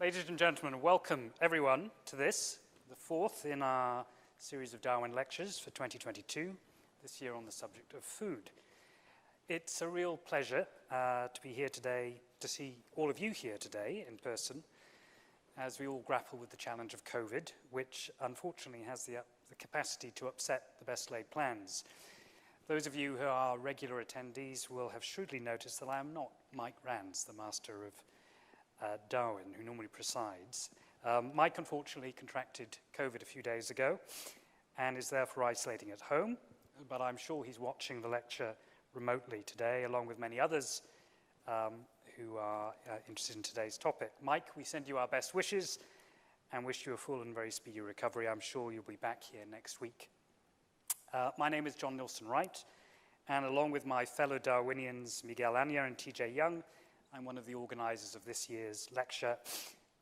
Ladies and gentlemen, welcome everyone to this, the fourth in our series of Darwin lectures for 2022, this year on the subject of food. It's a real pleasure to be here today, to see all of you here today in person, as we all grapple with the challenge of COVID, which unfortunately has the capacity to upset the best laid plans. Those of you who are regular attendees will have shrewdly noticed that I am not Mike Rands, the master of Darwin, who normally presides. Mike unfortunately contracted COVID a few days ago and is therefore isolating at home, but I'm sure he's watching the lecture remotely today, along with many others who are interested in today's topic. Mike, we send you our best wishes and wish you a full and very speedy recovery. I'm sure you'll be back here next week. My name is John Nilsson Wright, and along with my fellow Darwinians, Miguel Anya and TJ Young, I'm one of the organizers of this year's lecture,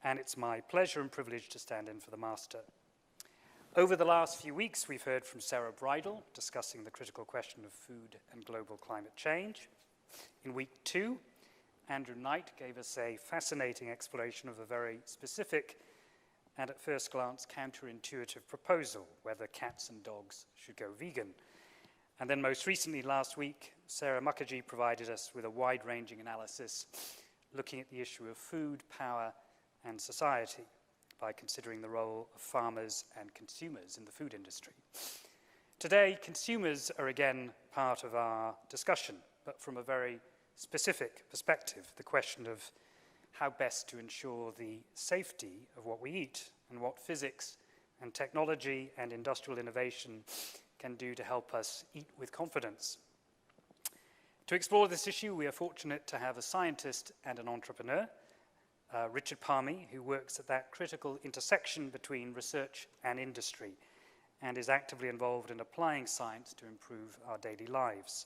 and it's my pleasure and privilege to stand in for the master. Over the last few weeks, we've heard from Sarah Bridle discussing the critical question of food and global climate change. In week 2, Andrew Knight gave us a fascinating exploration of a very specific and at first glance counterintuitive proposal, whether cats and dogs should go vegan. And then most recently last week, Sarah Mukherjee provided us with a wide-ranging analysis looking at the issue of food, power, and society by considering the role of farmers and consumers in the food industry. Today, consumers are again part of our discussion, but from a very specific perspective, the question of how best to ensure the safety of what we eat and what physics and technology and industrial innovation can do to help us eat with confidence. To explore this issue, we are fortunate to have a scientist and an entrepreneur, Richard Parmee, who works at that critical intersection between research and industry and is actively involved in applying science to improve our daily lives.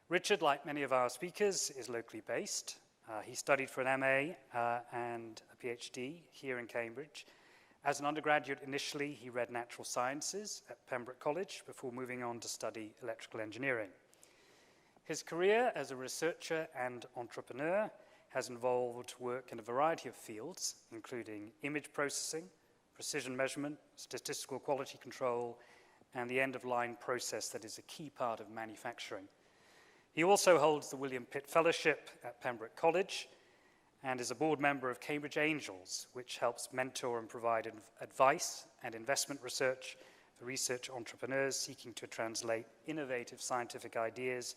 Richard, like many of our speakers, is locally based. He studied for an MA and a PhD here in Cambridge. As an undergraduate, initially, he read natural sciences at Pembroke College before moving on to study electrical engineering. His career as a researcher and entrepreneur has involved work in a variety of fields, including image processing, precision measurement, statistical quality control, and the end-of-line process that is a key part of manufacturing. He also holds the William Pitt Fellowship at Pembroke College and is a board member of Cambridge Angels, which helps mentor and provide advice and investment research for research entrepreneurs seeking to translate innovative scientific ideas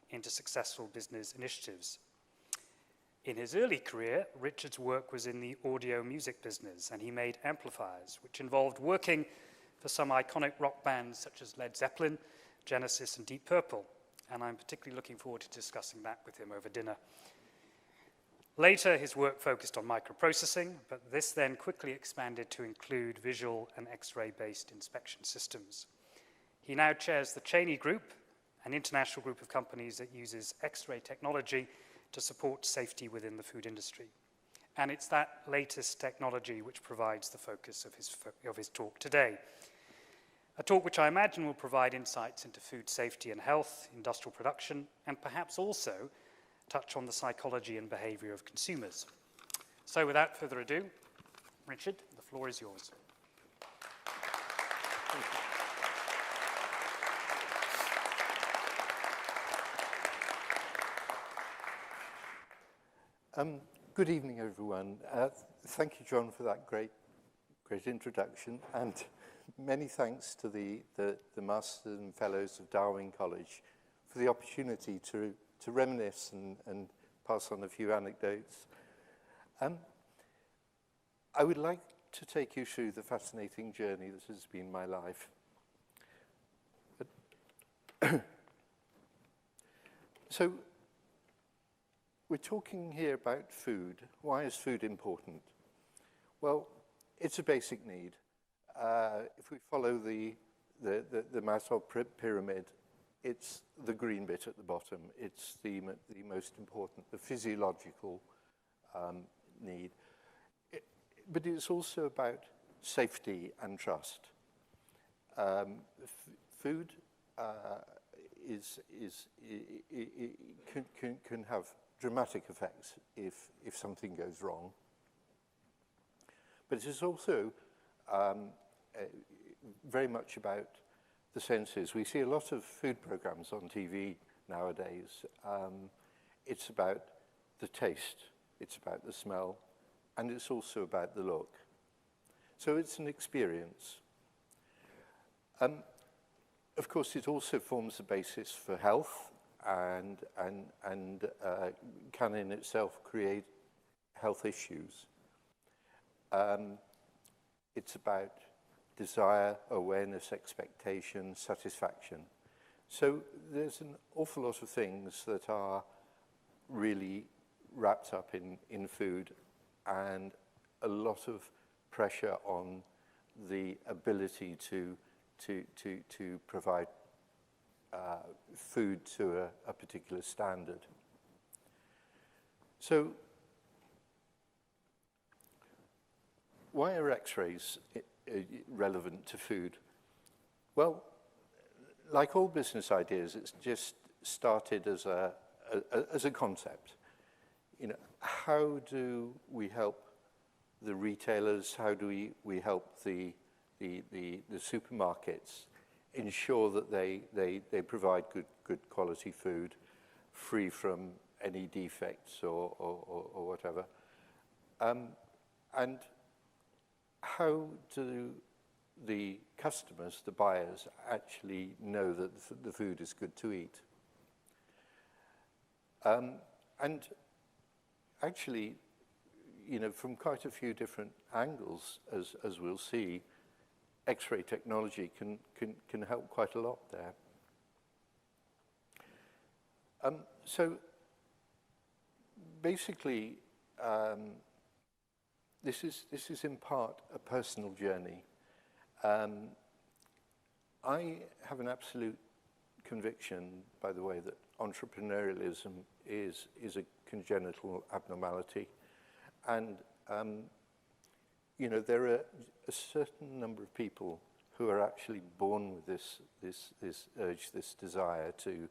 into successful business initiatives. In his early career, Richard's work was in the audio music business, and he made amplifiers, which involved working for some iconic rock bands such as Led Zeppelin, Genesis, and Deep Purple. And I'm particularly looking forward to discussing that with him over dinner. Later, his work focused on microprocessing, but this then quickly expanded to include visual and X-ray-based inspection systems. He now chairs the Cheney Group, an international group of companies that uses X-ray technology to support safety within the food industry. And it's that latest technology which provides the focus of his talk today. A talk which I imagine will provide insights into food safety and health, industrial production, and perhaps also touch on the psychology and behavior of consumers. So without further ado, Richard, the floor is yours. Good evening, everyone. Thank you, John, for that great introduction, and many thanks to the Masters and Fellows of Darwin College for the opportunity to reminisce and pass on a few anecdotes. I would like to take you through the fascinating journey that has been my life. So, we're talking here about food. Why is food important? Well, it's a basic need. If we follow the Maslow pyramid, it's the green bit at the bottom. It's the most important, the physiological need. But it's also about safety and trust. Food can have dramatic effects if something goes wrong. but it's also very much about the senses. We see a lot of food programs on TV nowadays. It's about the taste, it's about the smell, and it's also about the look. So it's an experience. Of course, it also forms the basis for health and can in itself create health issues. It's about desire, awareness, expectation, satisfaction. So there's an awful lot of things that are really wrapped up in food, and a lot of pressure on the ability to provide food to a particular standard. So why are X-rays relevant to food? Well, like all business ideas, it's just started as a concept. You know, how do we help the retailers? How do we help the supermarkets ensure that they provide good quality food, free from any defects or whatever? And how do the customers, the buyers, actually know that the food is good to eat? And actually, you know, from quite a few different angles, as we'll see, X-ray technology can help quite a lot there. So basically, this is in part a personal journey. I have an absolute conviction, by the way, that entrepreneurialism is a congenital abnormality, and you know, there are a certain number of people who are actually born with this urge, this desire to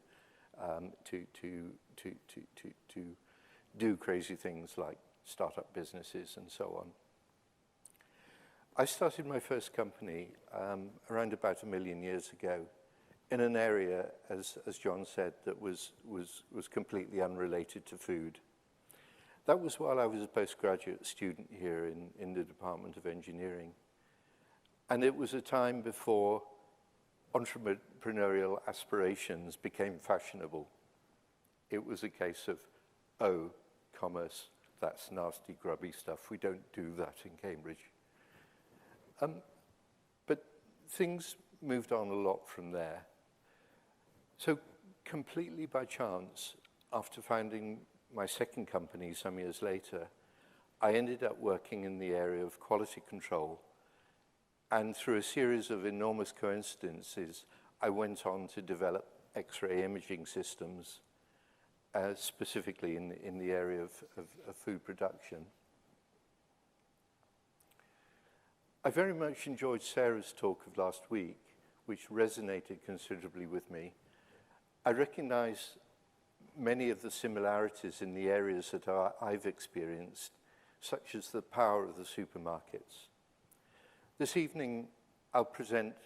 do crazy things like start up businesses and so on. I started my first company around about 1 million years ago in an area, as John said, that was completely unrelated to food. That was while I was a postgraduate student here in the Department of Engineering. And it was a time before entrepreneurial aspirations became fashionable. It was a case of, oh, commerce, that's nasty, grubby stuff. We don't do that in Cambridge. But things moved on a lot from there. So completely by chance, after founding my second company some years later, I ended up working in the area of quality control. And through a series of enormous coincidences, I went on to develop X-ray imaging systems, specifically in the area of food production. I very much enjoyed Sarah's talk of last week, which resonated considerably with me. I recognize many of the similarities in the areas that I've experienced, such as the power of the supermarkets. This evening, I'll present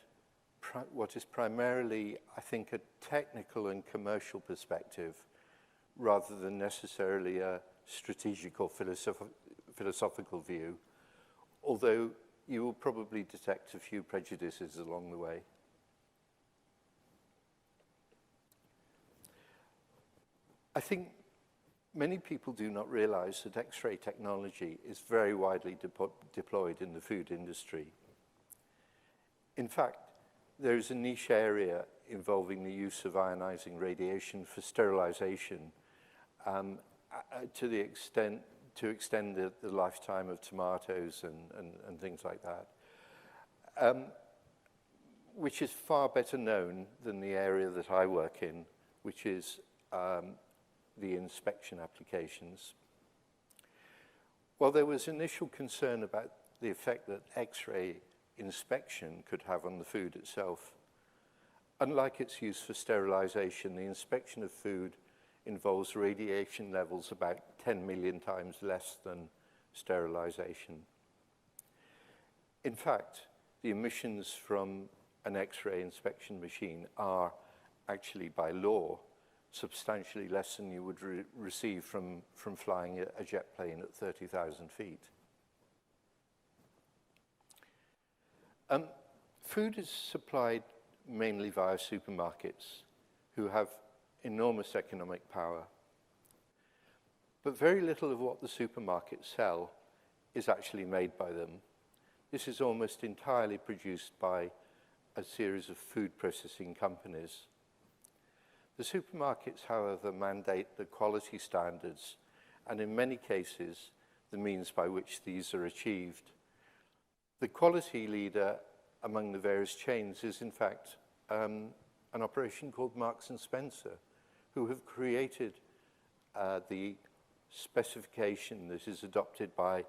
what is primarily, I think, a technical and commercial perspective, rather than necessarily a strategic or philosophical view, although you will probably detect a few prejudices along the way. I think many people do not realize that X-ray technology is very widely deployed in the food industry. In fact, there is a niche area involving the use of ionizing radiation for sterilization to extend the lifetime of tomatoes and things like that, which is far better known than the area that I work in, which is the inspection applications. While there was initial concern about the effect that X-ray inspection could have on the food itself, unlike its use for sterilization, the inspection of food involves radiation levels about 10 million times less than sterilization. In fact, the emissions from an X-ray inspection machine are actually, by law, substantially less than you would receive from flying a jet plane at 30,000 feet. Food is supplied mainly via supermarkets, who have enormous economic power. But very little of what the supermarkets sell is actually made by them. This is almost entirely produced by a series of food processing companies. The supermarkets, however, mandate the quality standards, and in many cases, the means by which these are achieved. The quality leader among the various chains is, in fact, an operation called Marks and Spencer, who have created the specification that is adopted by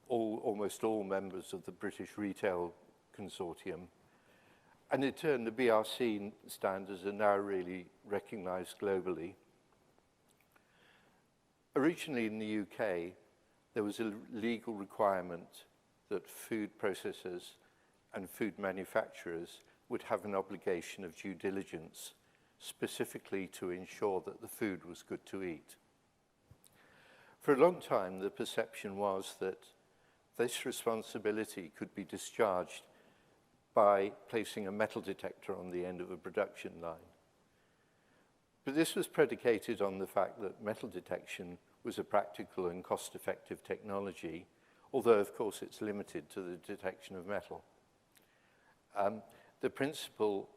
almost all members of the British Retail Consortium. And in turn, the BRC standards are now really recognized globally. Originally in the UK, there was a legal requirement that food processors and food manufacturers would have an obligation of due diligence, specifically to ensure that the food was good to eat. For a long time, the perception was that this responsibility could be discharged by placing a metal detector on the end of a production line. But this was predicated on the fact that metal detection was a practical and cost-effective technology, although, of course, it's limited to the detection of metal. The principle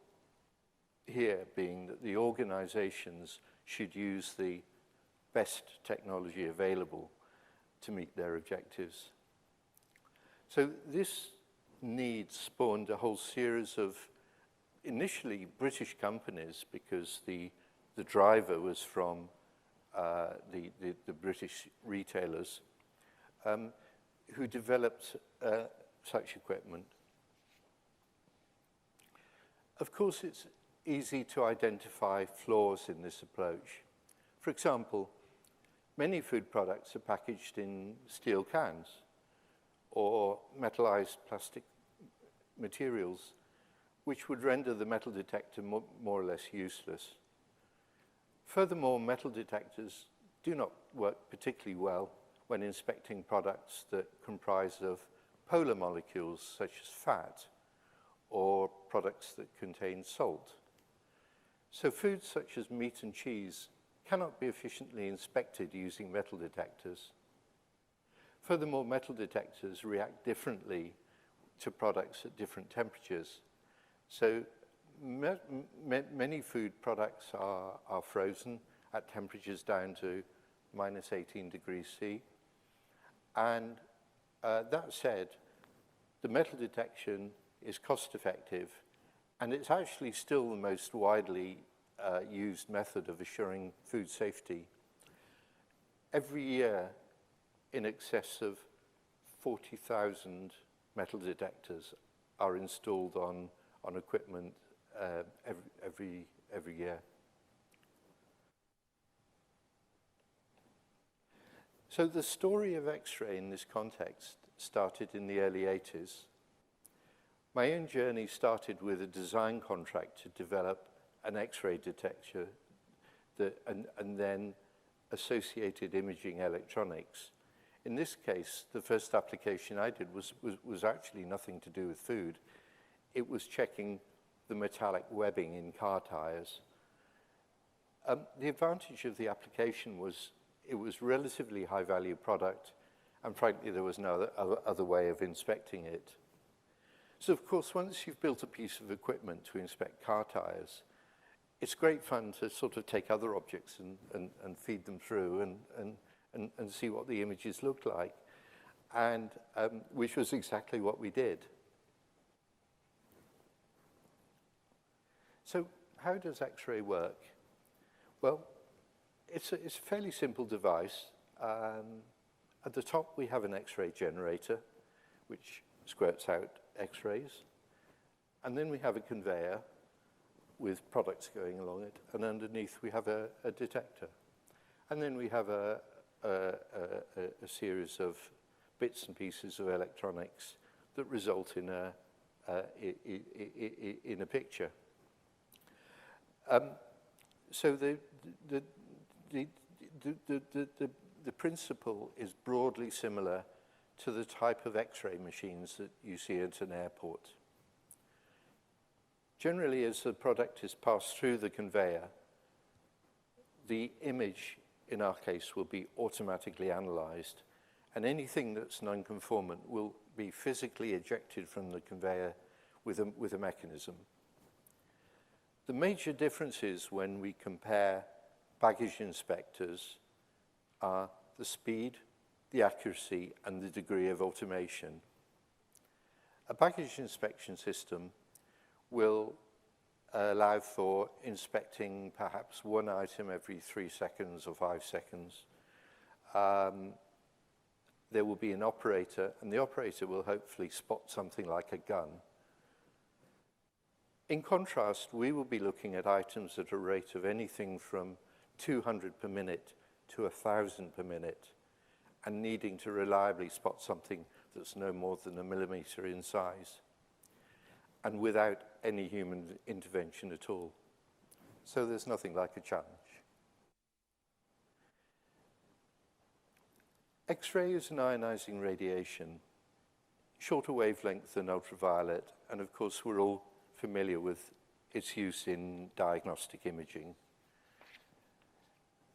here being that the organizations should use the best technology available to meet their objectives. So this need spawned a whole series of initially British companies, because the driver was from the British retailers, who developed such equipment. Of course, it's easy to identify flaws in this approach. For example, many food products are packaged in steel cans or metallized plastic materials, which would render the metal detector more or less useless. Furthermore, metal detectors do not work particularly well when inspecting products that comprise of polar molecules such as fat, or products that contain salt. So foods such as meat and cheese cannot be efficiently inspected using metal detectors. Furthermore, metal detectors react differently to products at different temperatures. So many food products are frozen at temperatures down to minus 18 degrees C. And that said, the metal detection is cost-effective, and it's actually still the most widely used method of assuring food safety. Every year, in excess of 40,000 metal detectors are installed on equipment every year. So the story of X-ray in this context started in the early 80s. My own journey started with a design contract to develop an X-ray detector and then associated imaging electronics. In this case, the first application I did was actually nothing to do with food. It was checking the metallic webbing in car tires. The advantage of the application was it was relatively high-value product, and frankly, there was no other way of inspecting it. So, of course, once you've built a piece of equipment to inspect car tires, it's great fun to sort of take other objects and feed them through and see what the images look like, and which was exactly what we did. So how does X-ray work? Well, it's a fairly simple device. At the top, we have an X-ray generator, which squirts out X-rays. And then we have a conveyor with products going along it. And underneath, we have a detector. And then we have a series of bits and pieces of electronics that result in a picture. So the principle is broadly similar to the type of X-ray machines that you see at an airport. Generally, as the product is passed through the conveyor, the image, in our case, will be automatically analyzed, and anything that's non-conformant will be physically ejected from the conveyor with a mechanism. The major differences when we compare baggage inspectors are the speed, the accuracy, and the degree of automation. A baggage inspection system will allow for inspecting perhaps one item every 3 seconds or 5 seconds. There will be an operator, and the operator will hopefully spot something like a gun. In contrast, we will be looking at items at a rate of anything from 200 per minute to 1,000 per minute, and needing to reliably spot something that's no more than 1 millimeter in size, and without any human intervention at all. So there's nothing like a challenge. X-ray is an ionizing radiation, shorter wavelength than ultraviolet, and of course we're all familiar with its use in diagnostic imaging.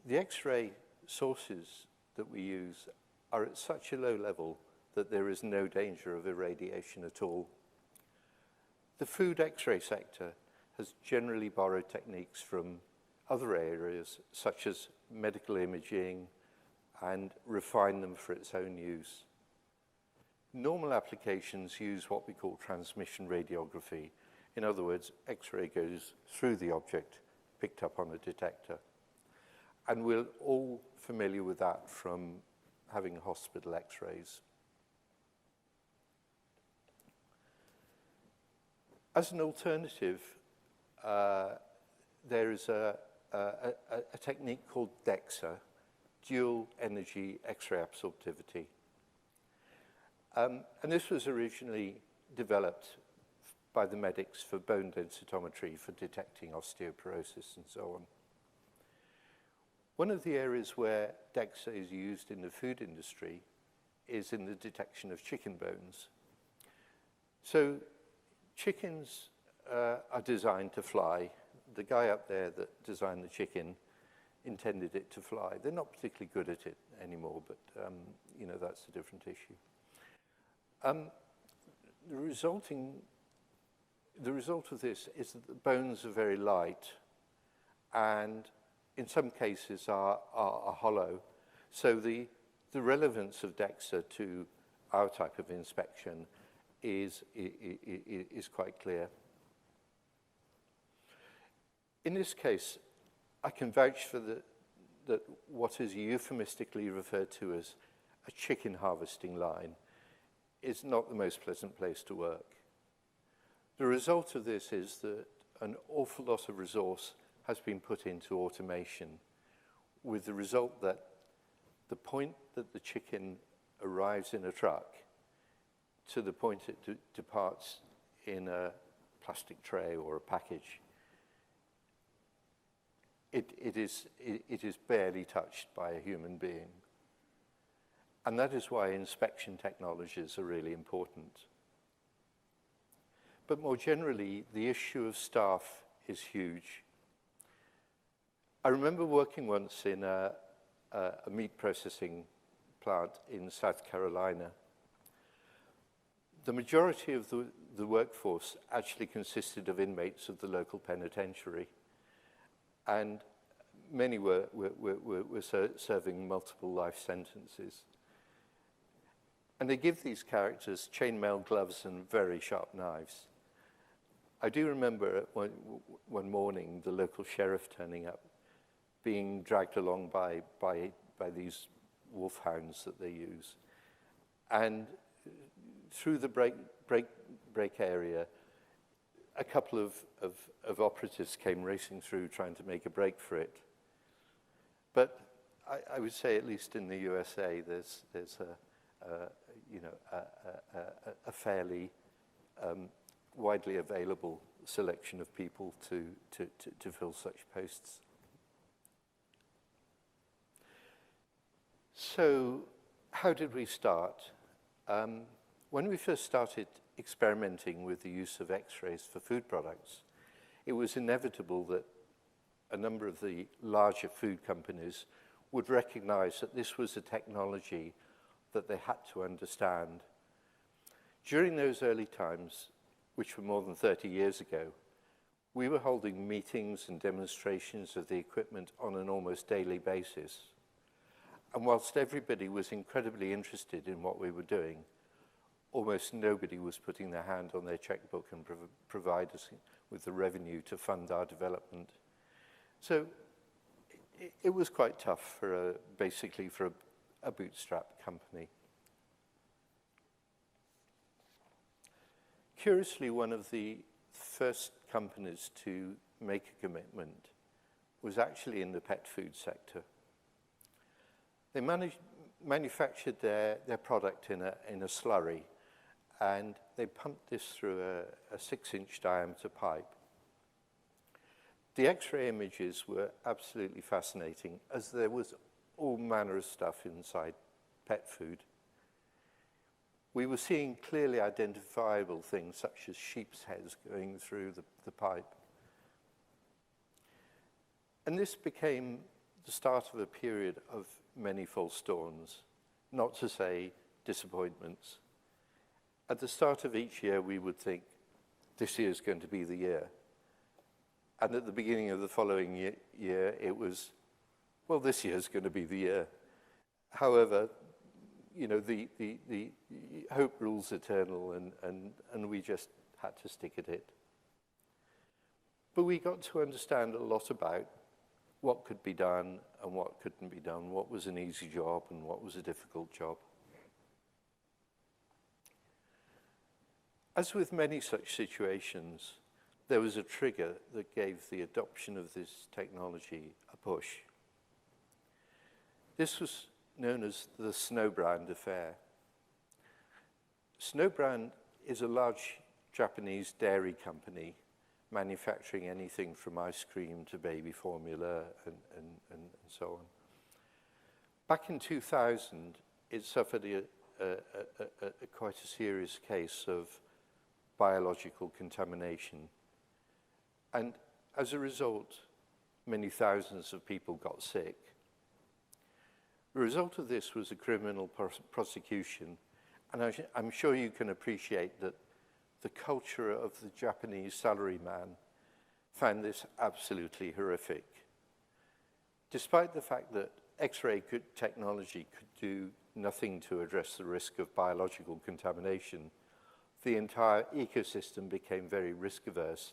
The X-ray sources that we use are at such a low level that there is no danger of irradiation at all. The food X-ray sector has generally borrowed techniques from other areas, such as medical imaging, and refined them for its own use. Normal applications use what we call transmission radiography. In other words, X-ray goes through the object picked up on a detector. And we're all familiar with that from having hospital X-rays. As an alternative, there is a technique called Dexa, dual energy X-ray absorptivity. And this was originally developed by the medics for bone densitometry for detecting osteoporosis and so on. One of the areas where Dexa is used in the food industry is in the detection of chicken bones. So chickens are designed to fly. The guy up there that designed the chicken intended it to fly. They're not particularly good at it anymore, but you know, that's a different issue. The result of this is that the bones are very light and in some cases are hollow. So the relevance of Dexa to our type of inspection is quite clear. In this case, I can vouch for that what is euphemistically referred to as a chicken harvesting line is not the most pleasant place to work. The result of this is that an awful lot of resource has been put into automation, with the result that the point that the chicken arrives in a truck to the point it departs in a plastic tray or a package, it is barely touched by a human being. And that is why inspection technologies are really important. But more generally, the issue of staff is huge. I remember working once in a meat processing plant in South Carolina. The majority of the workforce actually consisted of inmates of the local penitentiary, and many were serving multiple life sentences. And they give these characters chainmail gloves and very sharp knives. I do remember one morning the local sheriff turning up, being dragged along by these wolfhounds that they use. And through the break area, a couple of operatives came racing through trying to make a break for it. But I would say, at least in the USA, there's a fairly widely available selection of people to fill such posts. So how did we start? When we first started experimenting with the use of X-rays for food products, it was inevitable that a number of the larger food companies would recognize that this was a technology that they had to understand. During those early times, which were more than 30 years ago, we were holding meetings and demonstrations of the equipment on an almost daily basis. And whilst everybody was incredibly interested in what we were doing, almost nobody was putting their hand on their checkbook and provide us with the revenue to fund our development. So it was quite tough for basically for a bootstrap company. Curiously, one of the first companies to make a commitment was actually in the pet food sector. They manufactured their product in a slurry, and they pumped this through a 6-inch diameter pipe. The X-ray images were absolutely fascinating, as there was all manner of stuff inside pet food. We were seeing clearly identifiable things such as sheep's heads going through the pipe. And this became the start of a period of many false dawns, not to say disappointments. At the start of each year, we would think, this year is going to be the year. And at the beginning of the following year, it was, well, this year is going to be the year. However, you know, the hope rules eternal, and we just had to stick at it. But we got to understand a lot about what could be done and what couldn't be done, what was an easy job and what was a difficult job. As with many such situations, there was a trigger that gave the adoption of this technology a push. This was known as the Snowbrand Affair. Snowbrand is a large Japanese dairy company manufacturing anything from ice cream to baby formula and so on. Back in 2000, it suffered quite a serious case of biological contamination. And as a result, many thousands of people got sick. The result of this was a criminal prosecution, and I'm sure you can appreciate that the culture of the Japanese salaryman found this absolutely horrific. Despite the fact that X-ray technology could do nothing to address the risk of biological contamination, the entire ecosystem became very risk-averse,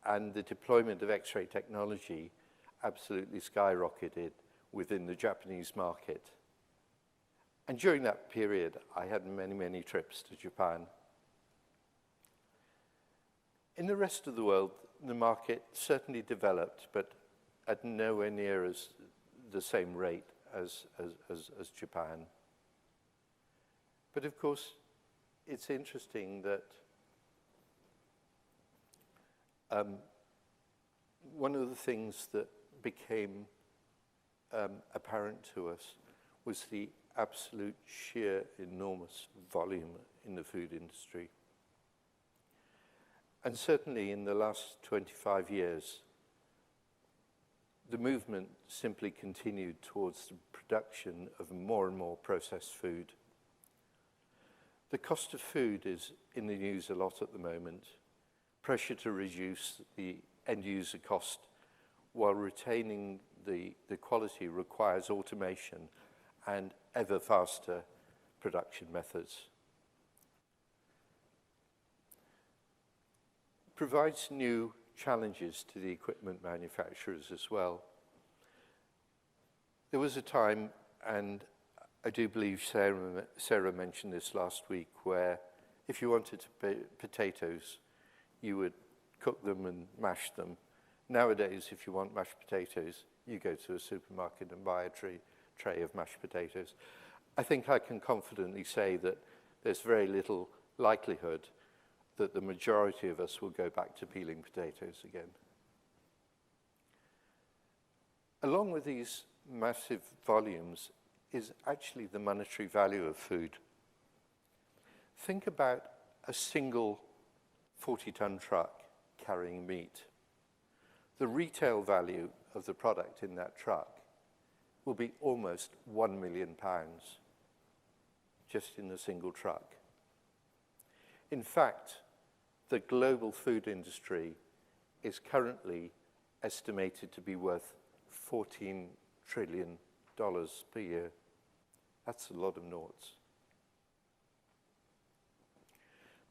and the deployment of X-ray technology absolutely skyrocketed within the Japanese market. And during that period, I had many, many trips to Japan. In the rest of the world, the market certainly developed, but at nowhere near as the same rate as Japan. But of course, it's interesting that one of the things that became apparent to us was the absolute sheer enormous volume in the food industry. And certainly in the last 25 years, the movement simply continued towards the production of more and more processed food. The cost of food is in the news a lot at the moment. Pressure to reduce the end-user cost while retaining the quality requires automation and ever faster production methods. Provides new challenges to the equipment manufacturers as well. There was a time, and I do believe Sarah mentioned this last week, where if you wanted potatoes, you would cook them and mash them. Nowadays, if you want mashed potatoes, you go to a supermarket and buy a tray of mashed potatoes. I think I can confidently say that there's very little likelihood that the majority of us will go back to peeling potatoes again. Along with these massive volumes is actually the monetary value of food. Think about a single 40-ton truck carrying meat. The retail value of the product in that truck will be almost £1 million just in a single truck. In fact, the global food industry is currently estimated to be worth $14 trillion per year. That's a lot of noughts.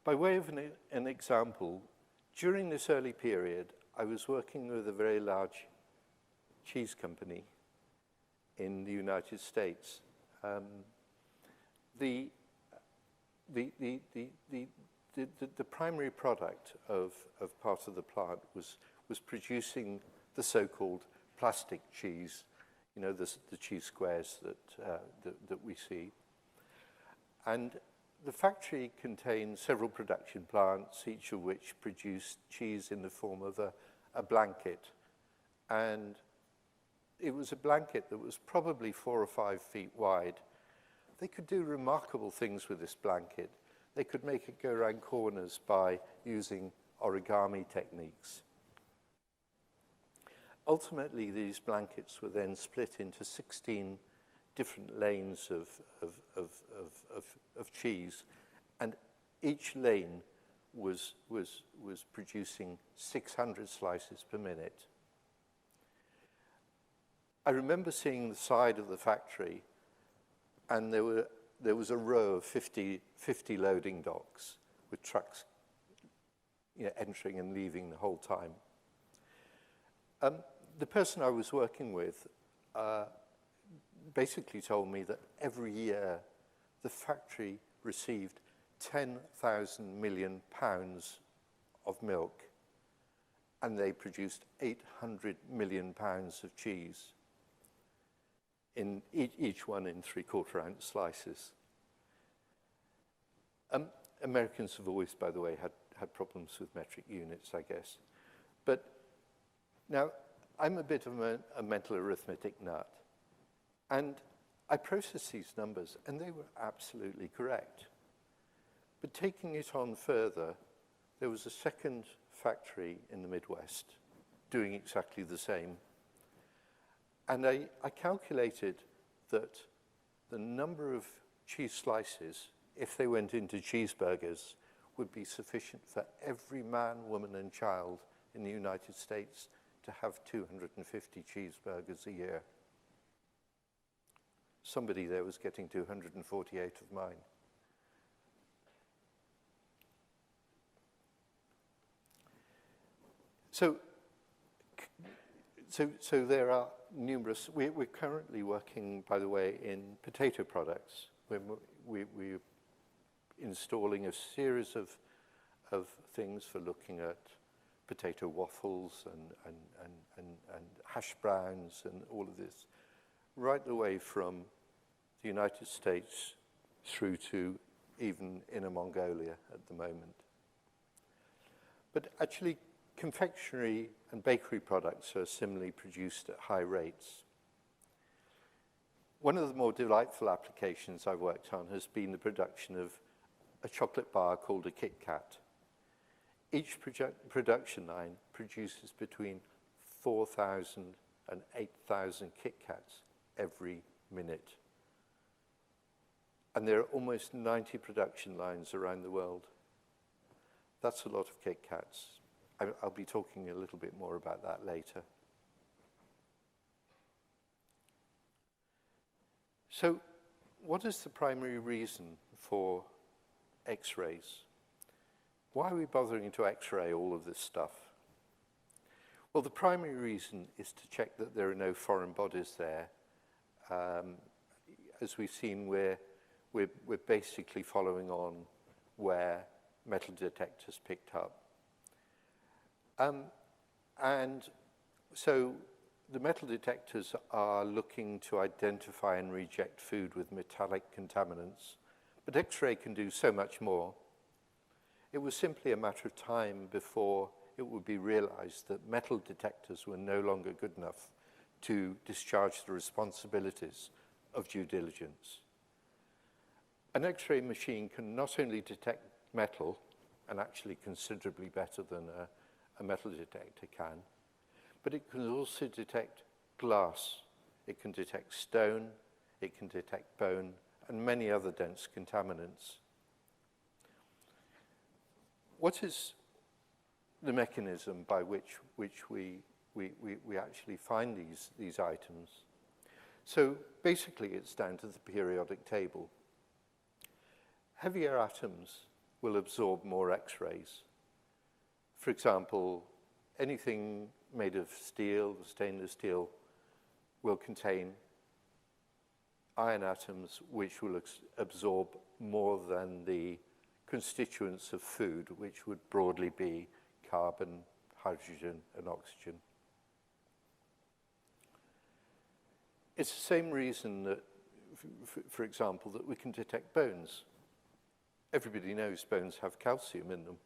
By way of an example, during this early period, I was working with a very large cheese company in the United States. The primary product of part of the plant was producing the so-called plastic cheese, you know, the cheese squares that we see. And the factory contained several production plants, each of which produced cheese in the form of a blanket. And it was a blanket that was probably 4 or 5 feet wide. They could do remarkable things with this blanket. They could make it go around corners by using origami techniques. Ultimately, these blankets were then split into 16 different lanes of cheese, and each lane was producing 600 slices per minute. I remember seeing the side of the factory, and there was a row of 50 loading docks with trucks, you know, entering and leaving the whole time. The person I was working with basically told me that every year the factory received 10,000 million pounds of milk, and they produced 800 million pounds of cheese, in each one in 3/4-ounce slices. Americans have always, by the way, had problems with metric units, I guess. But now, I'm a bit of a mental arithmetic nut, and I processed these numbers, and they were absolutely correct. But taking it on further, there was a second factory in the Midwest doing exactly the same. And I calculated that the number of cheese slices, if they went into cheeseburgers, would be sufficient for every man, woman, and child in the United States to have 250 cheeseburgers a year. Somebody there was getting 248 of mine. So there are numerous. We're currently working, by the way, in potato products. We're installing a series of things for looking at potato waffles and hash browns and all of this, right the way from the United States through to even Inner Mongolia at the moment. But actually, confectionery and bakery products are similarly produced at high rates. One of the more delightful applications I've worked on has been the production of a chocolate bar called a Kit Kat. Each production line produces between 4,000 and 8,000 Kit Kats every minute. And there are almost 90 production lines around the world. That's a lot of Kit Kats. I'll be talking a little bit more about that later. So, what is the primary reason for X-rays? Why are we bothering to X-ray all of this stuff? Well, the primary reason is to check that there are no foreign bodies there. As we've seen, we're basically following on where metal detectors picked up. And so the metal detectors are looking to identify and reject food with metallic contaminants, But X-ray can do so much more. It was simply a matter of time before it would be realized that metal detectors were no longer good enough to discharge the responsibilities of due diligence. An X-ray machine can not only detect metal, and actually considerably better than a metal detector can, but it can also detect glass, it can detect stone, it can detect bone, and many other dense contaminants. What is the mechanism by which we actually find these items? So basically it's down to the periodic table. Heavier atoms will absorb more X-rays. For example, anything made of steel, stainless steel, will contain iron atoms which will absorb more than the constituents of food, which would broadly be carbon, hydrogen, and oxygen. It's the same reason that, for example, that we can detect bones. Everybody knows bones have calcium in them,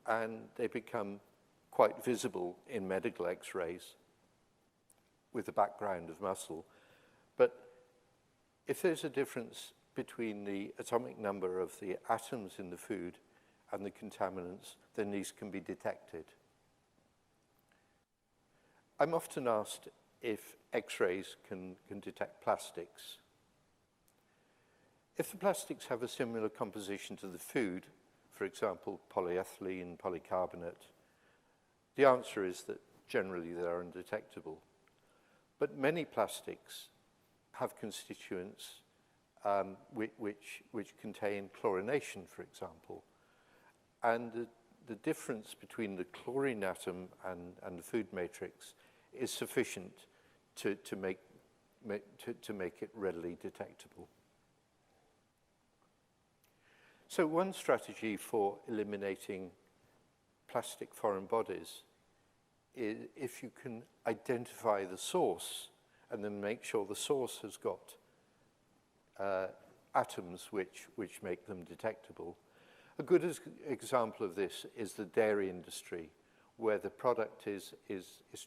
and they become quite visible in medical X-rays with a background of muscle. But if there's a difference between the atomic number of the atoms in the food and the contaminants, then these can be detected. I'm often asked if X-rays can detect plastics. If the plastics have a similar composition to the food, for example, polyethylene, polycarbonate, the answer is that generally they are undetectable. But many plastics have constituents which contain chlorination, for example. And the difference between the chlorine atom and the food matrix is sufficient to make it readily detectable. So one strategy for eliminating plastic foreign bodies is if you can identify the source and then make sure the source has got atoms which make them detectable. A good example of this is the dairy industry, where the product is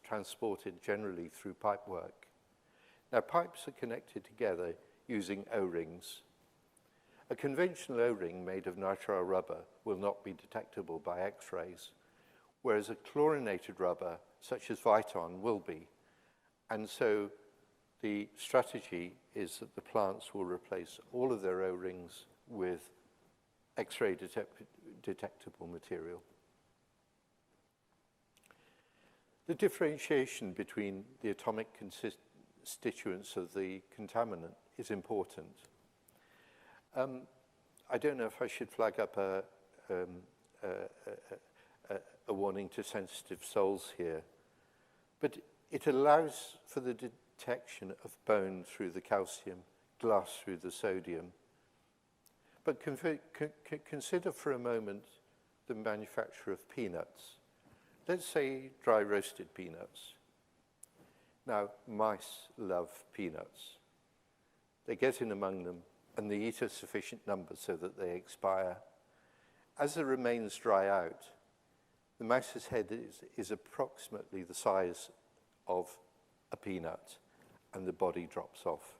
transported generally through pipework. Now, pipes are connected together using O-rings. A conventional O-ring made of nitrile rubber will not be detectable by X-rays, whereas a chlorinated rubber, such as Viton, will be. And so the strategy is that the plants will replace all of their O-rings with X-ray detectable material. The differentiation between the atomic constituents of the contaminant is important. I don't know if I should flag up a warning to sensitive souls here, but it allows for the detection of bone through the calcium, glass through the sodium. But consider for a moment the manufacture of peanuts. Let's say dry roasted peanuts. Now, mice love peanuts. They get in among them and they eat a sufficient number so that they expire. As the remains dry out, the mouse's head is approximately the size of a peanut, and the body drops off.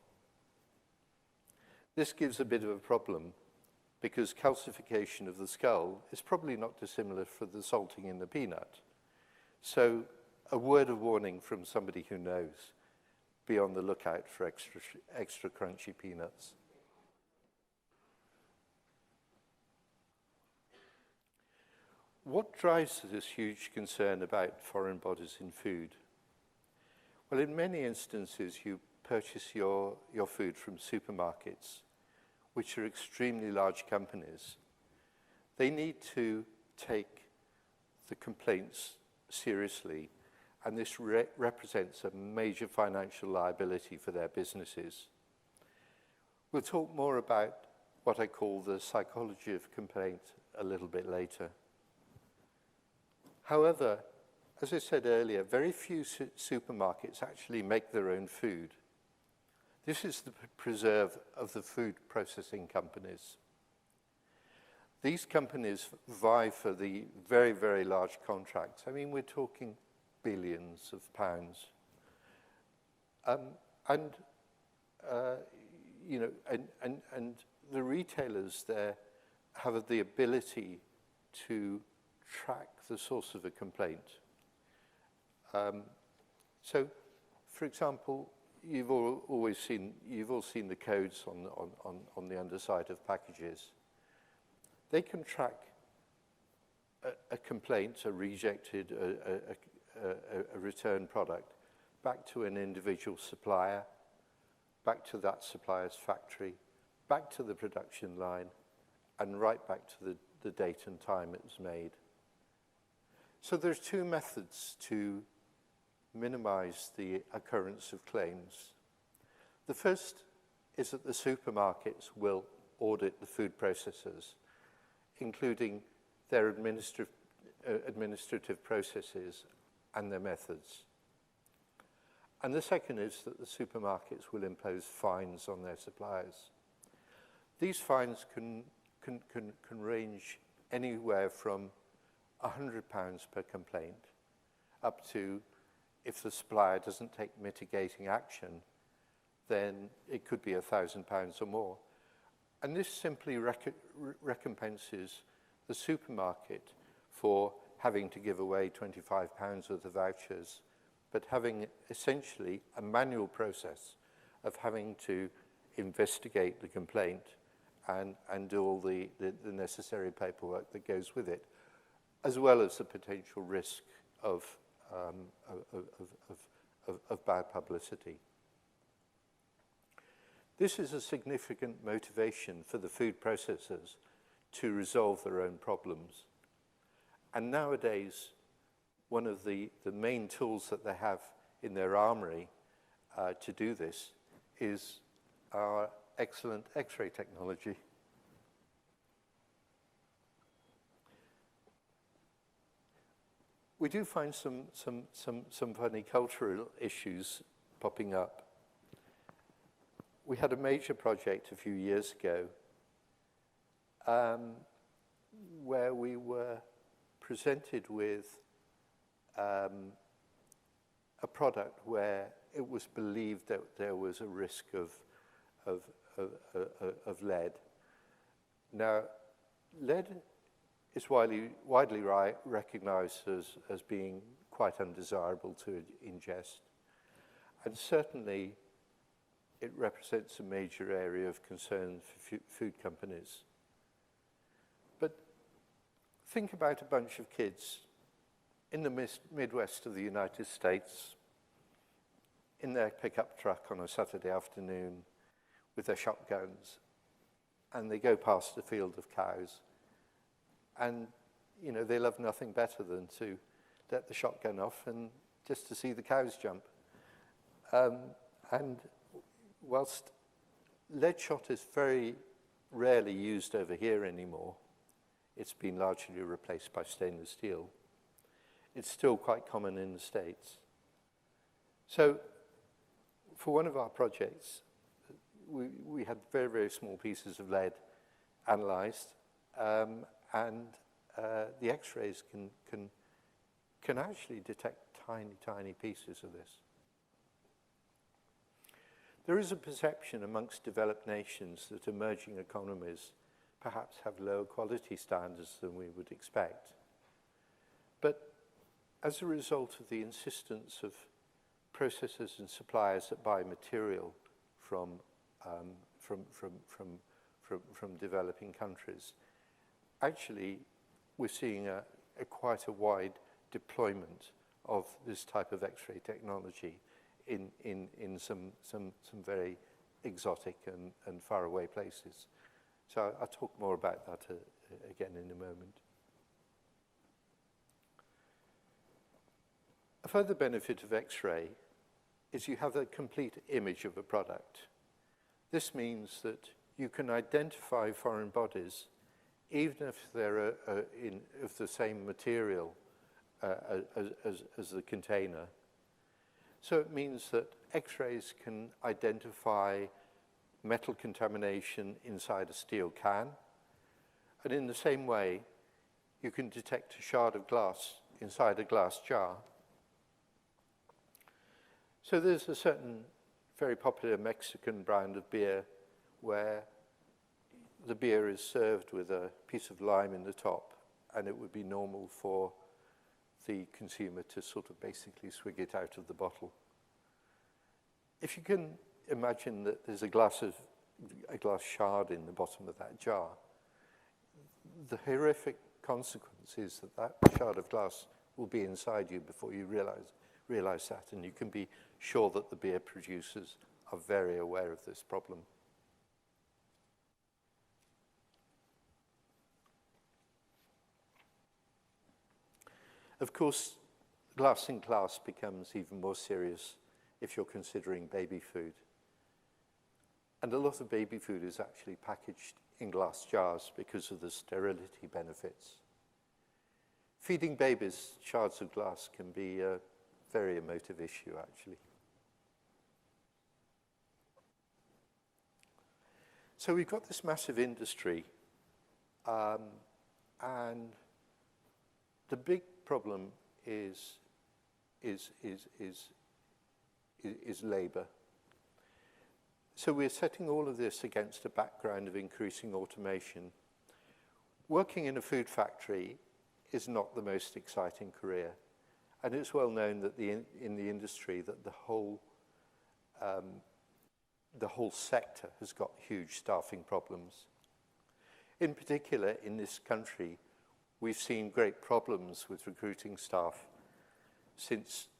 This gives a bit of a problem because calcification of the skull is probably not dissimilar from the salting in the peanut. So a word of warning from somebody who knows, be on the lookout for extra crunchy peanuts. What drives this huge concern about foreign bodies in food? Well, in many instances, you purchase your food from supermarkets, which are extremely large companies. They need to take the complaints seriously, and this represents a major financial liability for their businesses. We'll talk more about what I call the psychology of complaint a little bit later. However, as I said earlier, very few supermarkets actually make their own food. This is the preserve of the food processing companies. these companies vie for the very, very large contracts. I mean, we're talking billions of pounds. You know, and the retailers there have the ability to track the source of a complaint. So, for example, you've all seen the codes on the underside of packages. They can track a complaint, a rejected, a returned product, back to an individual supplier, back to that supplier's factory, back to the production line, and right back to the date and time it was made. So there's two methods to minimize the occurrence of claims. The first is that the supermarkets will audit the food processors, including their administrative processes and their methods. And the second is that the supermarkets will impose fines on their suppliers. These fines can range anywhere from £100 per complaint up to, if the supplier doesn't take mitigating action, then it could be £1,000 or more. And this simply recompenses the supermarket for having to give away £25 worth of vouchers, but having essentially a manual process of having to investigate the complaint and do all the necessary paperwork that goes with it, as well as the potential risk of bad publicity. This is a significant motivation for the food processors to resolve their own problems. And nowadays, one of the main tools that they have in their armory to do this is our excellent X-ray technology. We do find some funny cultural issues popping up. We had a major project a few years ago where we were presented with a product where it was believed that there was a risk of lead. Now, lead is widely recognized as being quite undesirable to ingest, and certainly it represents a major area of concern for food companies. But think about a bunch of kids in the Midwest of the United States in their pickup truck on a Saturday afternoon with their shotguns, and they go past a field of cows, and you know, they love nothing better than to let the shotgun off and just to see the cows jump. And whilst lead shot is very rarely used over here anymore, it's been largely replaced by stainless steel. It's still quite common in the States. So for one of our projects, we had very, very small pieces of lead analyzed, and the X-rays can actually detect tiny, tiny pieces of this. There is a perception amongst developed nations that emerging economies perhaps have lower quality standards than we would expect. But as a result of the insistence of processors and suppliers that buy material from developing countries, actually we're seeing quite a wide deployment of this type of X-ray technology in some very exotic and faraway places. So I'll talk more about that again in a moment. A further benefit of X-ray is you have a complete image of a product. This means that you can identify foreign bodies even if they're of the same material as the container. So it means that X-rays can identify metal contamination inside a steel can, And in the same way, you can detect a shard of glass inside a glass jar. So there's a certain very popular Mexican brand of beer where the beer is served with a piece of lime in the top, and it would be normal for the consumer to sort of basically swig it out of the bottle. If you can imagine that there's a glass shard in the bottom of that jar, the horrific consequence is that that shard of glass will be inside you before you realize that, and you can be sure that the beer producers are very aware of this problem. Of course, glass in glass becomes even more serious if you're considering baby food. And a lot of baby food is actually packaged in glass jars because of the sterility benefits. Feeding babies shards of glass can be a very emotive issue, actually. So we've got this massive industry, and the big problem is labor. So we're setting all of this against a background of increasing automation. Working in a food factory is not the most exciting career, and it's well known that in the industry that the whole sector has got huge staffing problems. In particular, in this country, we've seen great problems with recruiting staff,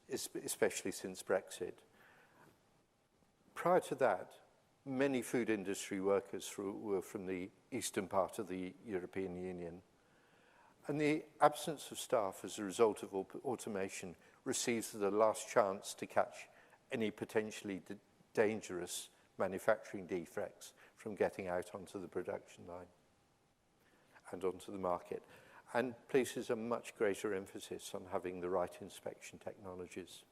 especially since Brexit. Prior to that, many food industry workers were from the eastern part of the European Union. And the absence of staff as a result of automation receives the last chance to catch any potentially dangerous manufacturing defects from getting out onto the production line and onto the market, and places a much greater emphasis on having the right inspection technologies.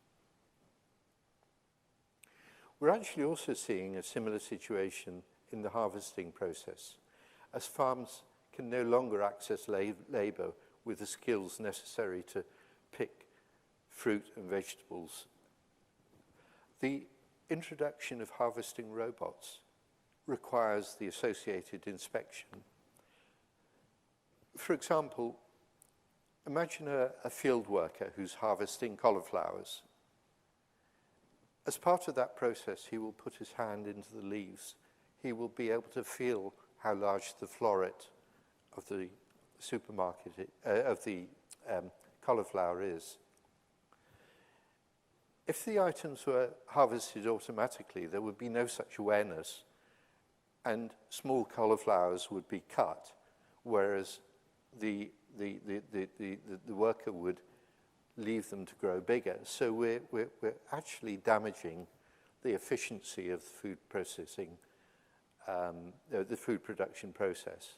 We're actually also seeing a similar situation in the harvesting process, as farms can no longer access labor with the skills necessary to pick fruit and vegetables. The introduction of harvesting robots requires the associated inspection. For example, imagine a field worker who's harvesting cauliflowers. As part of that process, he will put his hand into the leaves. He will be able to feel how large the floret of the cauliflower is. If the items were harvested automatically, there would be no such awareness, and small cauliflowers would be cut, whereas the worker would leave them to grow bigger. So we're actually damaging the efficiency of food processing, the food production process.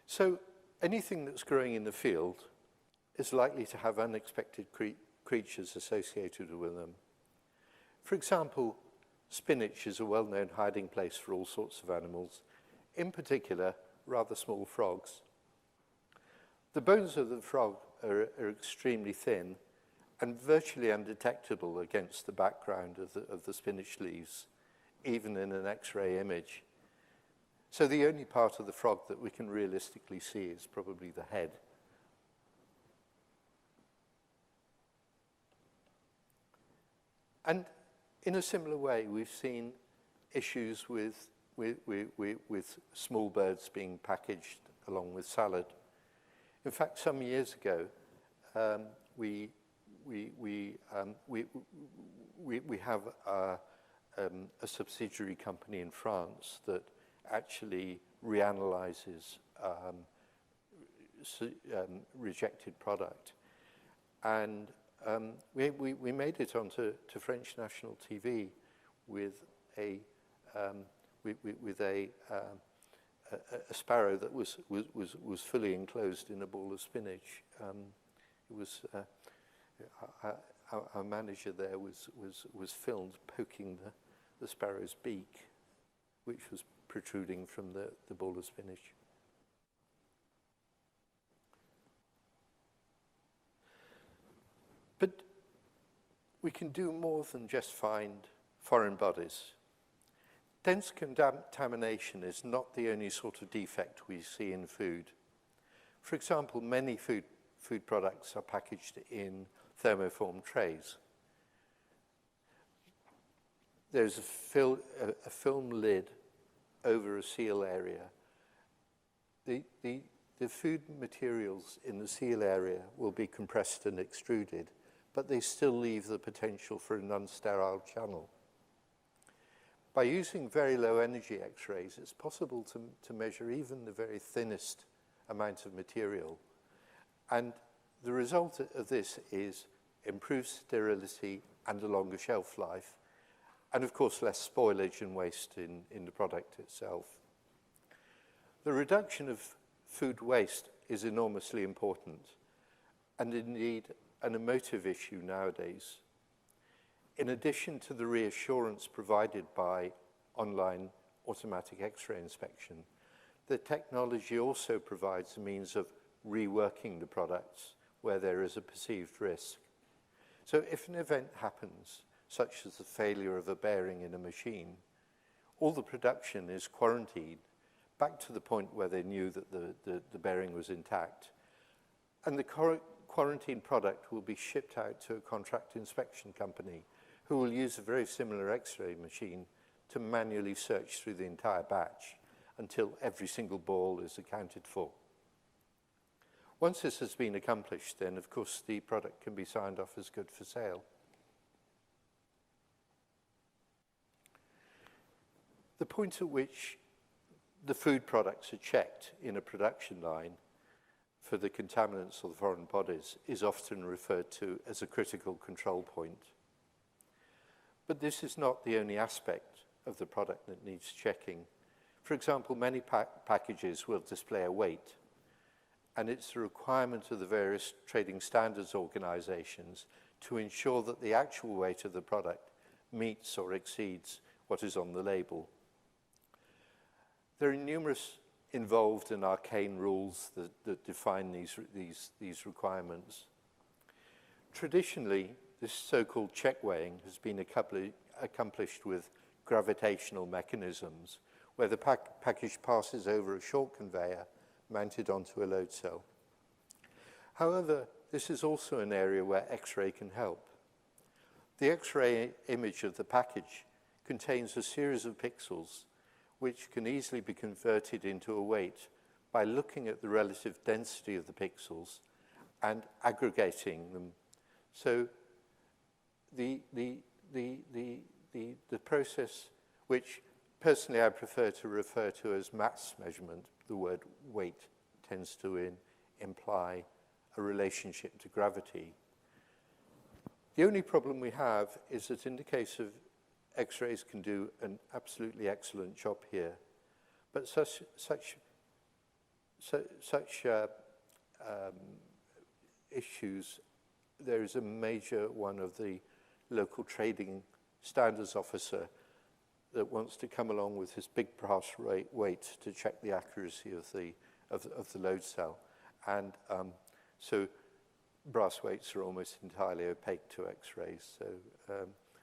So anything that's growing in the field is likely to have unexpected creatures associated with them. For example, spinach is a well-known hiding place for all sorts of animals, in particular, rather small frogs. The bones of the frog are extremely thin and virtually undetectable against the background of the spinach leaves, even in an X-ray image. So the only part of the frog that we can realistically see is probably the head. And in a similar way, we've seen issues with small birds being packaged along with salad. In fact, some years ago, we have a subsidiary company in France that actually reanalyzes rejected product, and we made it onto French national TV with a sparrow that was fully enclosed in a ball of spinach. It was our manager there was filmed poking the sparrow's beak, which was protruding from the ball of spinach. But we can do more than just find foreign bodies. Dense contamination is not the only sort of defect we see in food. For example, many food products are packaged in thermoform trays. There's a film lid over a seal area. The food materials in the seal area will be compressed and extruded, but they still leave the potential for an unsterile channel. By using very low energy X-rays, it's possible to measure even the very thinnest amount of material. And the result of this is improved sterility and a longer shelf life, and of course less spoilage and waste in the product itself. The reduction of food waste is enormously important, and indeed an emotive issue nowadays. In addition to the reassurance provided by online automatic X-ray inspection, the technology also provides a means of reworking the products where there is a perceived risk. So if an event happens, such as the failure of a bearing in a machine, all the production is quarantined back to the point where they knew that the bearing was intact. And the quarantined product will be shipped out to a contract inspection company who will use a very similar X-ray machine to manually search through the entire batch until every single ball is accounted for. Once this has been accomplished, then of course the product can be signed off as good for sale. The point at which the food products are checked in a production line for the contaminants or the foreign bodies is often referred to as a critical control point. But this is not the only aspect of the product that needs checking. For example, many packages will display a weight, and it's the requirement of the various trading standards organizations to ensure that the actual weight of the product meets or exceeds what is on the label. There are numerous involved and arcane rules that define these requirements. Traditionally, this so-called check weighing has been accomplished with gravitational mechanisms, where the package passes over a short conveyor mounted onto a load cell. However, this is also an area where X-ray can help. The X-ray image of the package contains a series of pixels which can easily be converted into a weight by looking at the relative density of the pixels and aggregating them. So the process, which personally I prefer to refer to as mass measurement, the word weight tends to imply a relationship to gravity. The only problem we have is that in the case of X-rays can do an absolutely excellent job here, but such issues, there is a major one of the local trading standards officer that wants to come along with his big brass weight to check the accuracy of the load cell, and so brass weights are almost entirely opaque to X-rays. So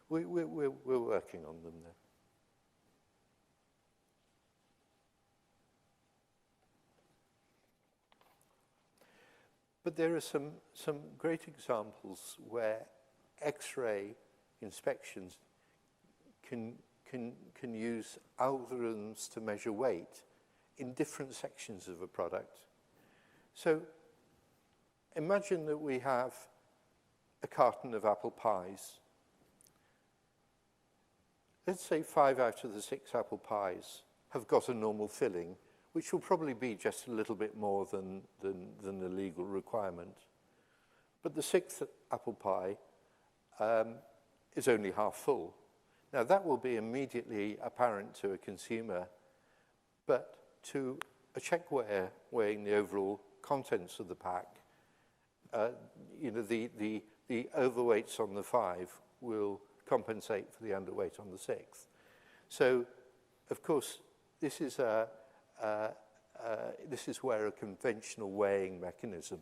we're working on them there. But there are some great examples where X-ray inspections can use algorithms to measure weight in different sections of a product. So imagine that we have a carton of apple pies. Let's say 5 out of the 6 apple pies have got a normal filling, which will probably be just a little bit more than the legal requirement. But the 6th apple pie is only half full. Now, that will be immediately apparent to a consumer, but to a check weigher weighing the overall contents of the pack, the overweights on the 5 will compensate for the underweight on the 6th. So, of course, this is where a conventional weighing mechanism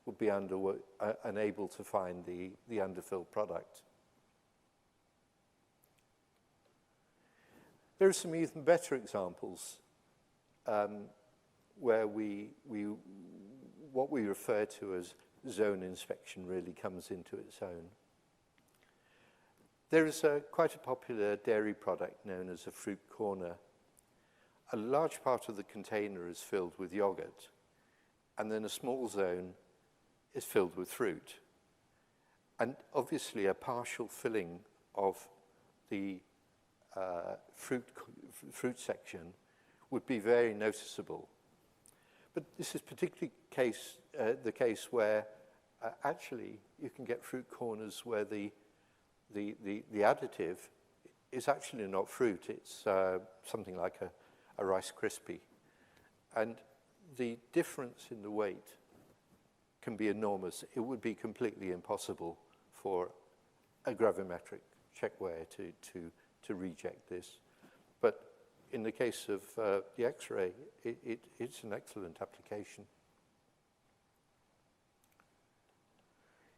would be unable to find the underfilled product. There are some even better examples where what we refer to as zone inspection really comes into its own. There is quite a popular dairy product known as a fruit corner. A large part of the container is filled with yogurt, and then a small zone is filled with fruit. And obviously a partial filling of the fruit section would be very noticeable. But this is particularly the case where actually you can get fruit corners where the additive is actually not fruit, it's something like a Rice Krispie. And the difference in the weight can be enormous. It would be completely impossible for a gravimetric checkweigher to reject this. But in the case of the X-ray, it's an excellent application.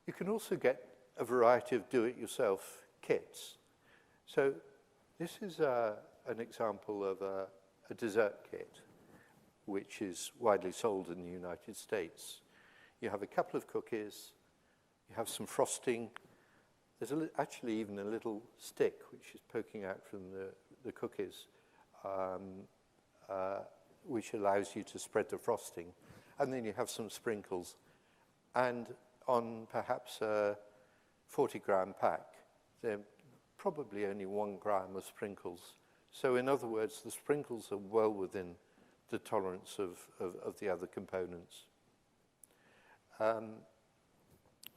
You can also get a variety of do-it-yourself kits. So this is an example of a dessert kit, which is widely sold in the United States. You have a couple of cookies, you have some frosting. There's actually even a little stick which is poking out from the cookies, which allows you to spread the frosting. And then you have some sprinkles. And on perhaps a 40-gram pack, there are probably only 1 gram of sprinkles. So in other words, the sprinkles are well within the tolerance of the other components.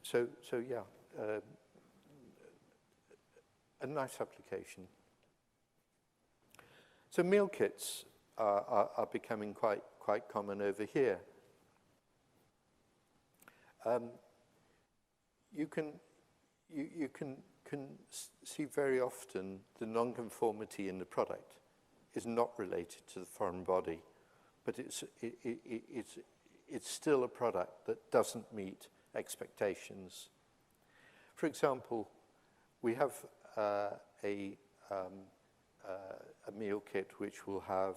So yeah, a nice application. So meal kits are becoming quite common over here. You can see very often the nonconformity in the product is not related to the foreign body, but it's still a product that doesn't meet expectations. For example, we have a meal kit which will have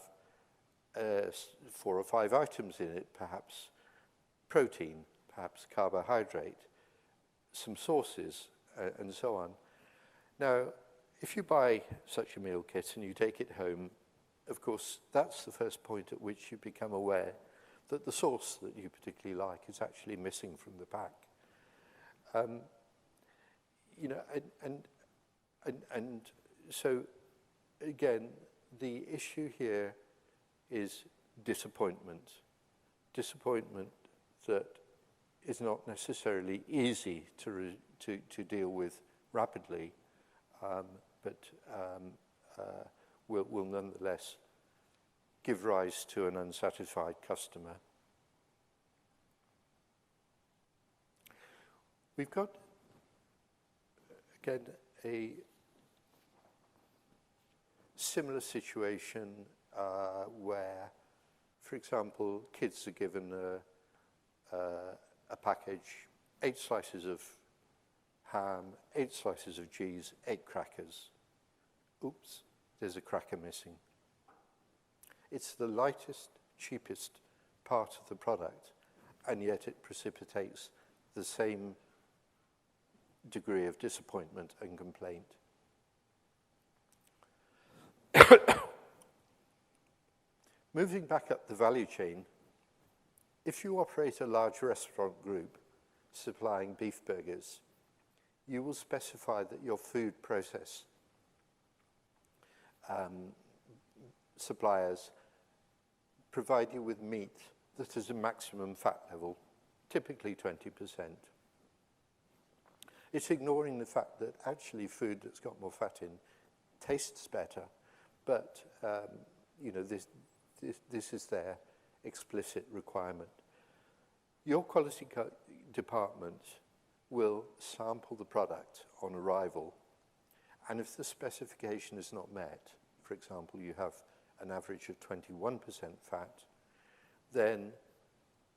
4 or 5 items in it, perhaps protein, perhaps carbohydrate, some sauces, and so on. Now, if you buy such a meal kit and you take it home, of course, that's the first point at which you become aware that the sauce that you particularly like is actually missing from the pack. You know, and so again, the issue here is disappointment. Disappointment that is not necessarily easy to deal with rapidly, but will nonetheless give rise to an unsatisfied customer. We've got, again, a similar situation where, for example, kids are given a package, 8 slices of ham, 8 slices of cheese, 8 crackers. Oops, there's a cracker missing. It's the lightest, cheapest part of the product, and yet it precipitates the same degree of disappointment and complaint. Moving back up the value chain, if you operate a large restaurant group supplying beef burgers, you will specify that your food process suppliers provide you with meat that has a maximum fat level, typically 20%. It's ignoring the fact that actually food that's got more fat in tastes better, but you know, this is their explicit requirement. Your quality department will sample the product on arrival, and if the specification is not met, for example, you have an average of 21% fat, then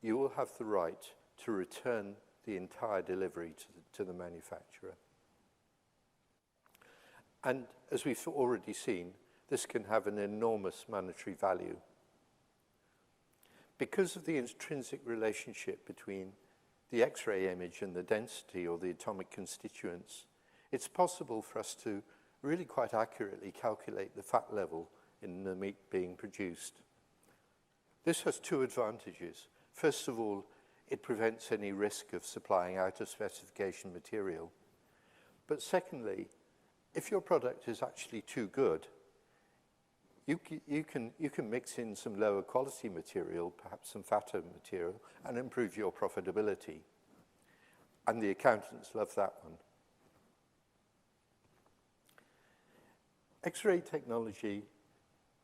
you will have the right to return the entire delivery to the manufacturer. And as we've already seen, this can have an enormous monetary value. Because of the intrinsic relationship between the X-ray image and the density or the atomic constituents, it's possible for us to really quite accurately calculate the fat level in the meat being produced. This has two advantages. First of all, it prevents any risk of supplying out of specification material. But secondly, if your product is actually too good, you can mix in some lower quality material, perhaps some fatter material, and improve your profitability. And the accountants love that one. X-ray technology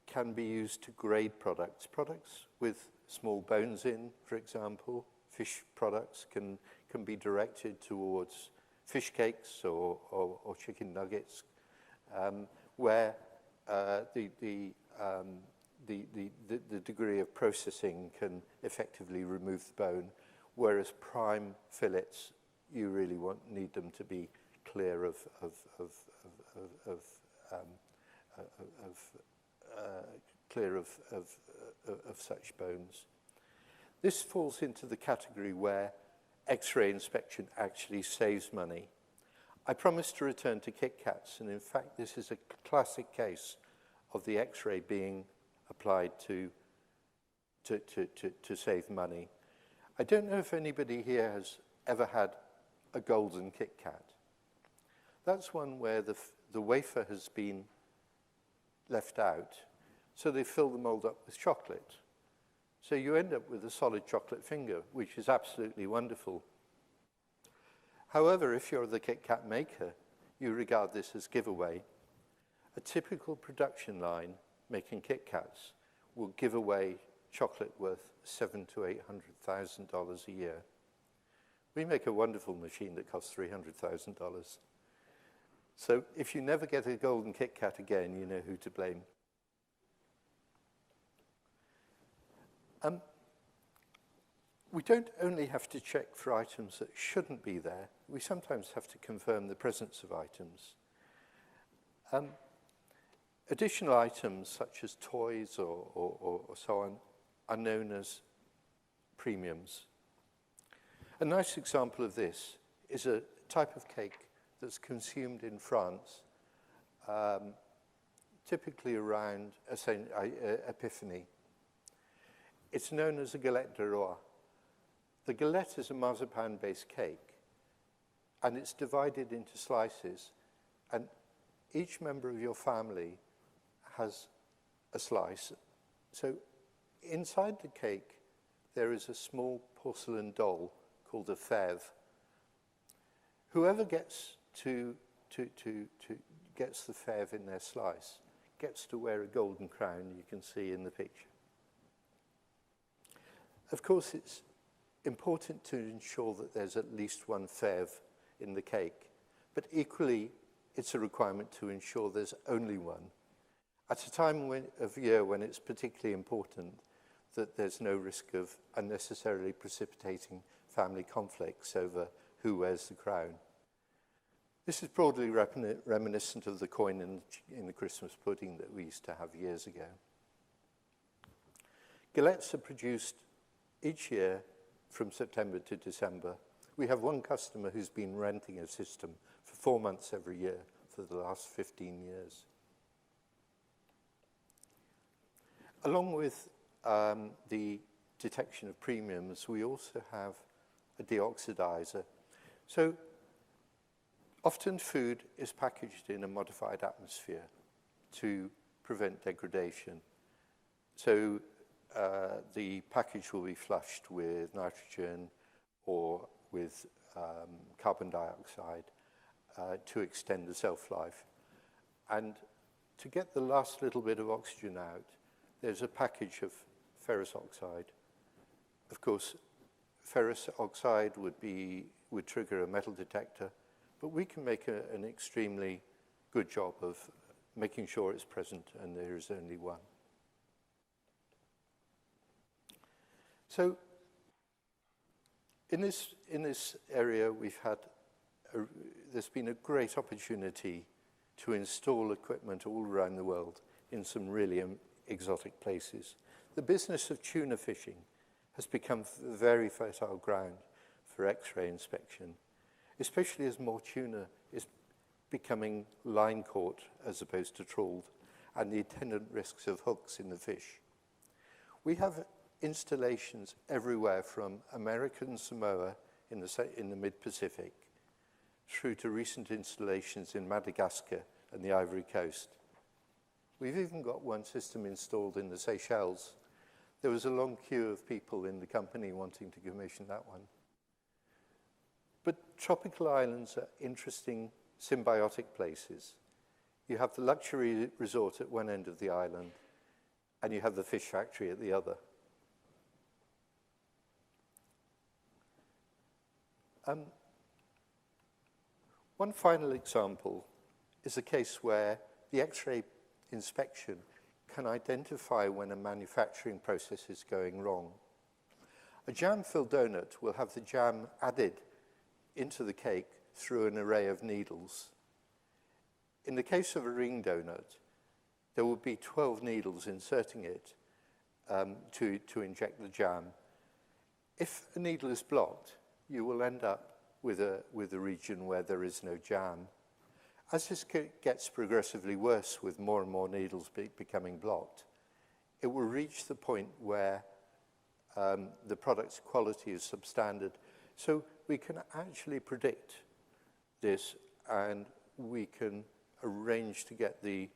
can be used to grade products. Products with small bones in, for example, fish products can be directed towards fish cakes or chicken nuggets, where the degree of processing can effectively remove the bone, whereas prime fillets, you really need them to be clear of such bones. This falls into the category where X-ray inspection actually saves money. I promised to return to Kit Kats, and in fact, this is a classic case of the X-ray being applied to save money. I don't know if anybody here has ever had a golden Kit Kat. That's one where the wafer has been left out, so they fill the mold up with chocolate. So you end up with a solid chocolate finger, which is absolutely wonderful. However, if you're the Kit Kat maker, you regard this as giveaway. A typical production line making Kit Kats will give away chocolate worth $700,000 to $800,000 a year. We make a wonderful machine that costs $300,000. So if you never get a golden Kit Kat again, you know who to blame. We don't only have to check for items that shouldn't be there, we sometimes have to confirm the presence of items. Additional items such as toys or so on are known as premiums. A nice example of this is a type of cake that's consumed in France, typically around Epiphany. It's known as a galette de roi. The galette is a marzipan-based cake, and it's divided into slices, and each member of your family has a slice. So inside the cake, there is a small porcelain doll called a fève. Whoever gets gets the fève in their slice gets to wear a golden crown you can see in the picture. Of course, it's important to ensure that there's at least one fève in the cake, but equally, it's a requirement to ensure there's only one. At a time of year when it's particularly important that there's no risk of unnecessarily precipitating family conflicts over who wears the crown. This is broadly reminiscent of the coin in the Christmas pudding that we used to have years ago. Galettes are produced each year from September to December. We have one customer who's been renting a system for 4 months every year for the last 15 years. Along with the detection of premiums, we also have a deoxidizer. So often food is packaged in a modified atmosphere to prevent degradation. So the package will be flushed with nitrogen or with carbon dioxide to extend the shelf life. And to get the last little bit of oxygen out, there's a package of ferrous oxide. Of course, ferrous oxide would trigger a metal detector, but we can make an extremely good job of making sure it's present and there is only one. So in this area, there's been a great opportunity to install equipment all around the world in some really exotic places. The business of tuna fishing has become very fertile ground for X-ray inspection, especially as more tuna is becoming line caught as opposed to trawled, and the attendant risks of hooks in the fish. We have installations everywhere from American Samoa in the mid-Pacific through to recent installations in Madagascar and the Ivory Coast. We've even got one system installed in the Seychelles. There was a long queue of people in the company wanting to commission that one. But tropical islands are interesting symbiotic places. You have the luxury resort at one end of the island, and you have the fish factory at the other. One final example is a case where the X-ray inspection can identify when a manufacturing process is going wrong. A jam-filled donut will have the jam added into the cake through an array of needles. In the case of a ring donut, there will be 12 needles inserting it to inject the jam. If a needle is blocked, you will end up with a region where there is no jam. As this gets progressively worse with more and more needles becoming blocked, it will reach the point where the product's quality is substandard. So we can actually predict this, and we can arrange to get the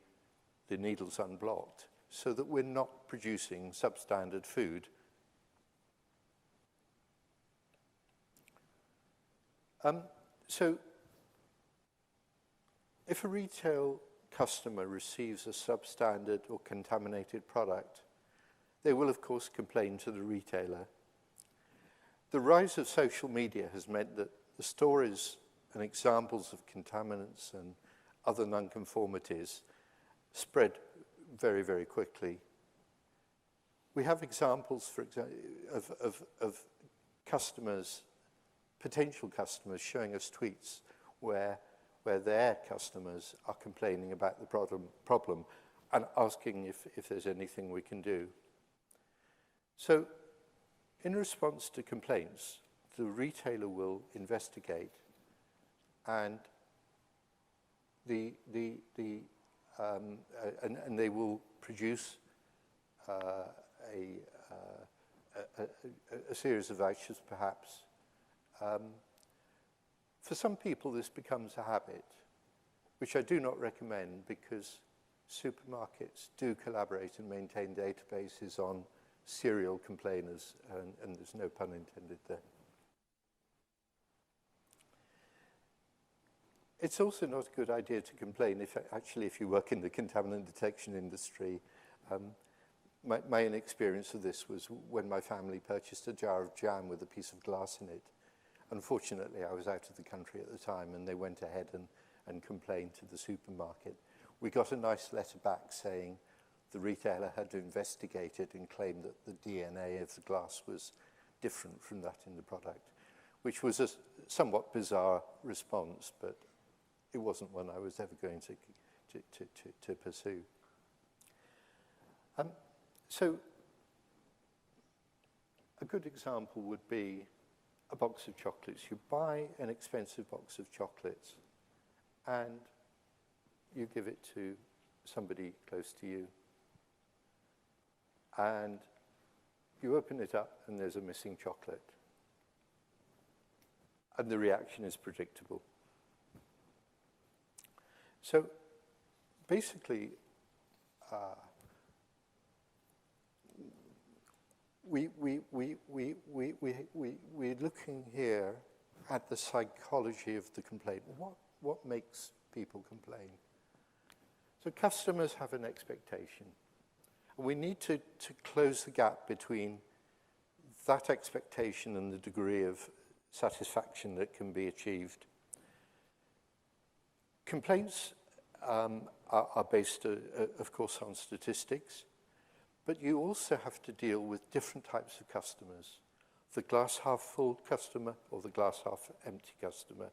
needles unblocked so that we're not producing substandard food. So if a retail customer receives a substandard or contaminated product, they will, of course, complain to the retailer. The rise of social media has meant that the stories and examples of contaminants and other nonconformities spread very, very quickly. We have examples, for example, of customers, potential customers, showing us tweets where their customers are complaining about the problem and asking if there's anything we can do. So, in response to complaints, the retailer will investigate, and and they will produce a series of vouchers, perhaps. For some people, this becomes a habit, which I do not recommend, because supermarkets do collaborate and maintain databases on serial complainers, and there's no pun intended there. It's also not a good idea to complain if you work in the contaminant detection industry. My own experience of this was when my family purchased a jar of jam with a piece of glass in it. Unfortunately, I was out of the country at the time, and they went ahead and complained to the supermarket. We got a nice letter back saying the retailer had investigated and claimed that the DNA of the glass was different from that in the product, which was a somewhat bizarre response, but it wasn't one I was ever going to pursue. So a good example would be a box of chocolates. You buy an expensive box of chocolates and you give it to somebody close to you. And you open it up and there's a missing chocolate. And the reaction is predictable. So basically, we're looking here at the psychology of the complaint. What makes people complain? So customers have an expectation. We need to close the gap between that expectation and the degree of satisfaction that can be achieved. Complaints are based, of course, on statistics. But you also have to deal with different types of customers. The glass half full customer or the glass half empty customer.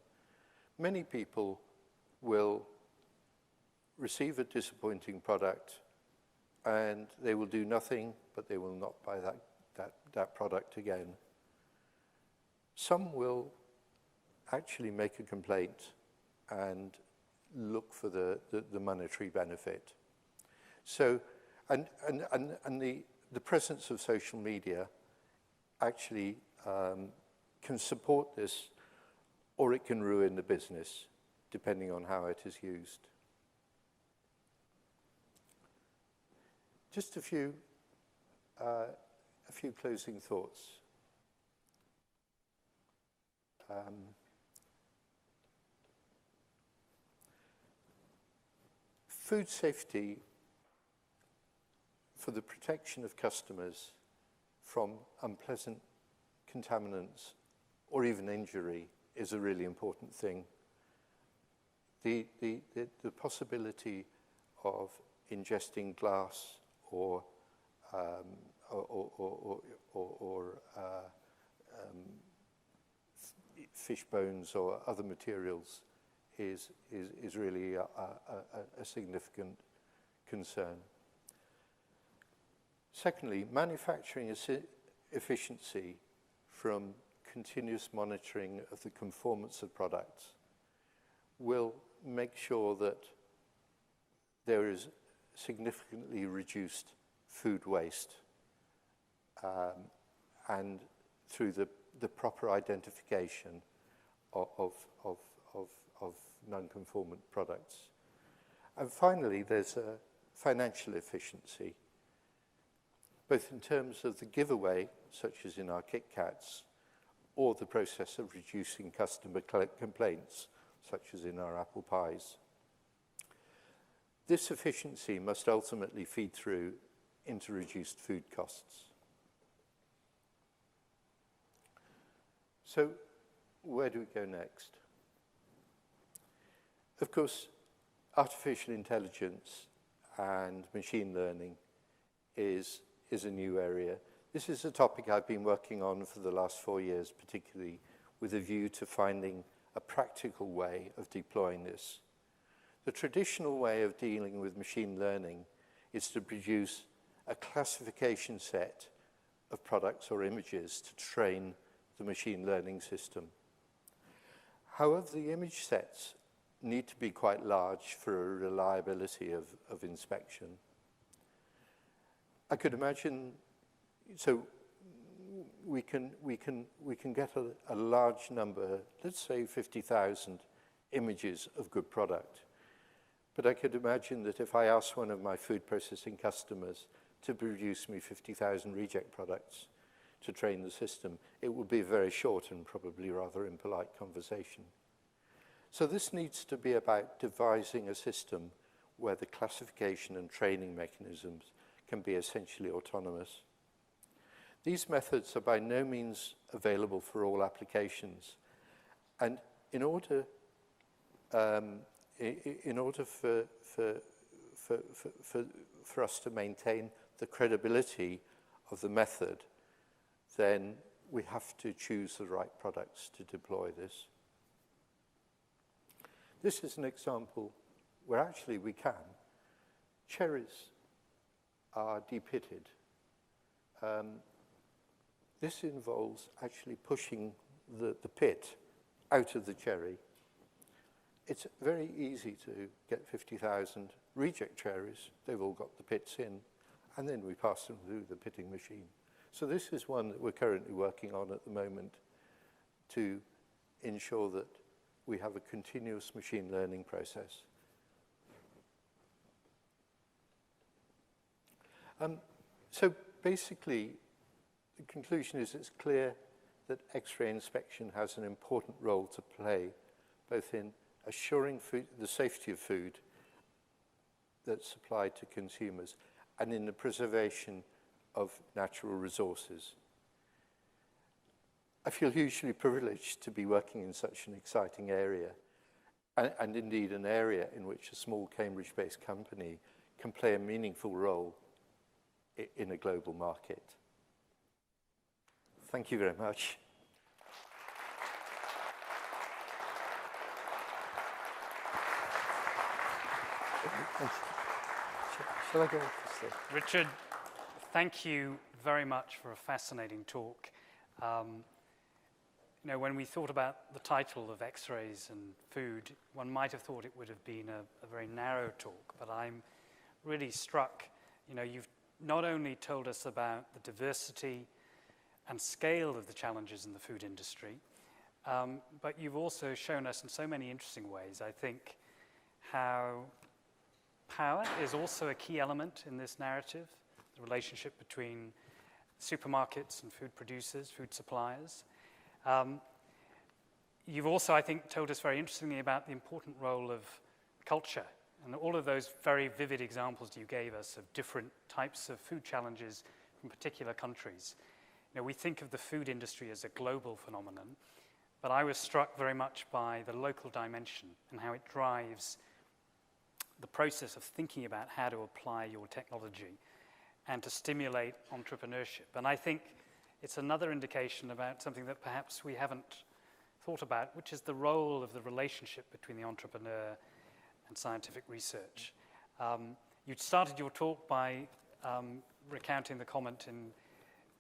Many people will receive a disappointing product and they will do nothing, but they will not buy that product again. Some will actually make a complaint and look for the monetary benefit. So, and the presence of social media actually can support this, or it can ruin the business, depending on how it is used. Just a few closing thoughts. Food safety for the protection of customers from unpleasant contaminants or even injury is a really important thing. The possibility of ingesting glass or fish bones or other materials is really a significant concern. Secondly, manufacturing efficiency from continuous monitoring of the conformance of products will make sure that there is significantly reduced food waste and through the proper identification of non-conformant products. And finally, there's a financial efficiency, both in terms of the giveaway, such as in our Kit Kats, or the process of reducing customer complaints, such as in our apple pies. This efficiency must ultimately feed through into reduced food costs. So, where do we go next? Of course, artificial intelligence and machine learning is a new area. This is a topic I've been working on for the last 4 years, particularly with a view to finding a practical way of deploying this. The traditional way of dealing with machine learning is to produce a classification set of products or images to train the machine learning system. However, the image sets need to be quite large for a reliability of inspection. I could imagine, so we can get a large number, let's say 50,000 images of good product. But I could imagine that if I asked one of my food processing customers to produce me 50,000 reject products to train the system, it would be a very short and probably rather impolite conversation. So this needs to be about devising a system where the classification and training mechanisms can be essentially autonomous. These methods are by no means available for all applications. And in order for us to maintain the credibility of the method, then we have to choose the right products to deploy this. This is an example where actually we can. Cherries are depitted. This involves actually pushing the pit out of the cherry. It's very easy to get 50,000 reject cherries. They've all got the pits in, and then we pass them through the pitting machine. So this is one that we're currently working on at the moment to ensure that we have a continuous machine learning process. So basically, the conclusion is it's clear that X-ray inspection has an important role to play, both in assuring the safety of food that's supplied to consumers and in the preservation of natural resources. I feel hugely privileged to be working in such an exciting area, and indeed an area in which a small Cambridge-based company can play a meaningful role in a global market. Thank you very much. Shall I go first? Richard, thank you very much for a fascinating talk. You know, when we thought about the title of X-rays and food, one might have thought it would have been a very narrow talk, but I'm really struck. You know, you've not only told us about the diversity and scale of the challenges in the food industry, but you've also shown us in so many interesting ways, I think, how power is also a key element in this narrative, the relationship between supermarkets and food producers, food suppliers. You've also, I think, told us very interestingly about the important role of culture and all of those very vivid examples you gave us of different types of food challenges from particular countries. You know, we think of the food industry as a global phenomenon, but I was struck very much by the local dimension and how it drives the process of thinking about how to apply your technology and to stimulate entrepreneurship. And I think it's another indication about something that perhaps we haven't thought about, which is the role of the relationship between the entrepreneur and scientific research. You started your talk by recounting the comment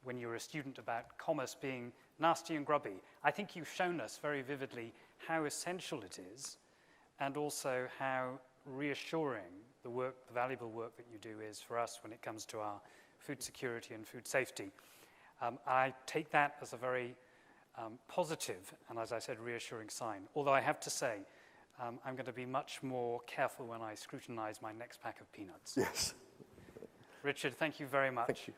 when you were a student about commerce being nasty and grubby. I think you've shown us very vividly how essential it is, and also how reassuring the valuable work that you do is for us when it comes to our food security and food safety. I take that as a very positive and, as I said, reassuring sign. Although I have to say, I'm going to be much more careful when I scrutinize my next pack of peanuts. Yes. Richard, thank you very much. Thank you.